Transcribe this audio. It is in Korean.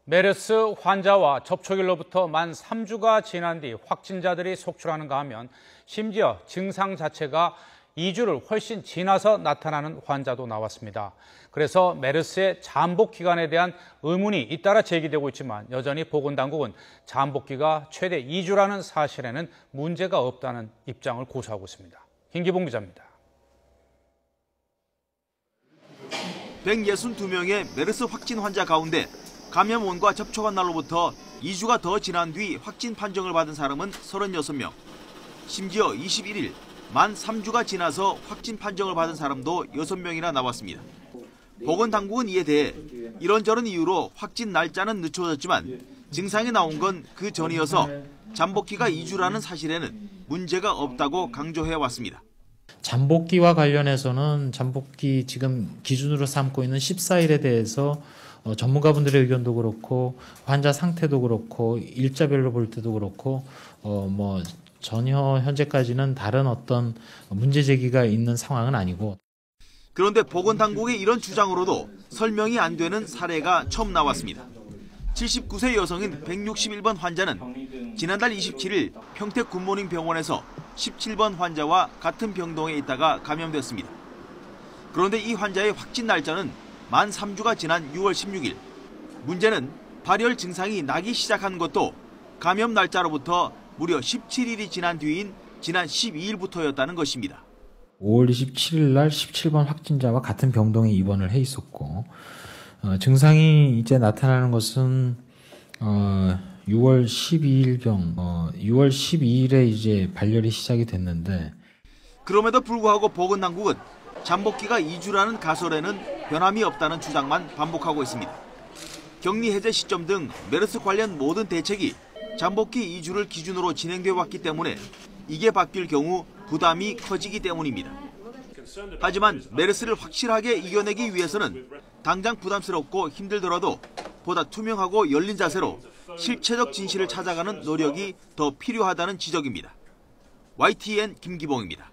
메르스 환자와 접촉일로부터 만 3주가 지난 뒤 확진자들이 속출하는가 하면 심지어 증상 자체가 2주를 훨씬 지나서 나타나는 환자도 나왔습니다. 그래서 메르스의 잠복 기간에 대한 의문이 잇따라 제기되고 있지만 여전히 보건당국은 잠복기가 최대 2주라는 사실에는 문제가 없다는 입장을 고수하고 있습니다. 김기봉 기자입니다. 162명의 메르스 확진 환자 가운데 감염원과 접촉한 날로부터 2주가 더 지난 뒤 확진 판정을 받은 사람은 36명. 심지어 21일 만 3주가 지나서 확진 판정을 받은 사람도 6명이나 나왔습니다. 보건당국은 이에 대해 이런저런 이유로 확진 날짜는 늦춰졌지만 증상이 나온 건 그 전이어서 잠복기가 2주라는 사실에는 문제가 없다고 강조해왔습니다. 잠복기와 관련해서는 잠복기 지금 기준으로 삼고 있는 14일에 대해서 전문가분들의 의견도 그렇고 환자 상태도 그렇고 일자별로 볼 때도 그렇고 전혀 현재까지는 다른 어떤 문제 제기가 있는 상황은 아니고. 그런데 보건당국의 이런 주장으로도 설명이 안 되는 사례가 처음 나왔습니다. 79세 여성인 161번 환자는 지난달 27일 평택 굿모닝 병원에서 17번 환자와 같은 병동에 있다가 감염됐습니다. 그런데 이 환자의 확진 날짜는 만 3주가 지난 6월 16일. 문제는 발열 증상이 나기 시작한 것도 감염 날짜로부터 무려 17일이 지난 뒤인 지난 12일부터였다는 것입니다. 5월 27일 날 17번 확진자와 같은 병동에 입원을 해 있었고 증상이 이제 나타나는 것은 6월 12일에 이제 발열이 시작이 됐는데 그럼에도 불구하고 보건당국은 잠복기가 2주라는 가설에는 변함이 없다는 주장만 반복하고 있습니다. 격리 해제 시점 등 메르스 관련 모든 대책이 잠복기 2주를 기준으로 진행되어 왔기 때문에 이게 바뀔 경우 부담이 커지기 때문입니다. 하지만 메르스를 확실하게 이겨내기 위해서는 당장 부담스럽고 힘들더라도 보다 투명하고 열린 자세로 실체적 진실을 찾아가는 노력이 더 필요하다는 지적입니다. YTN 김기봉입니다.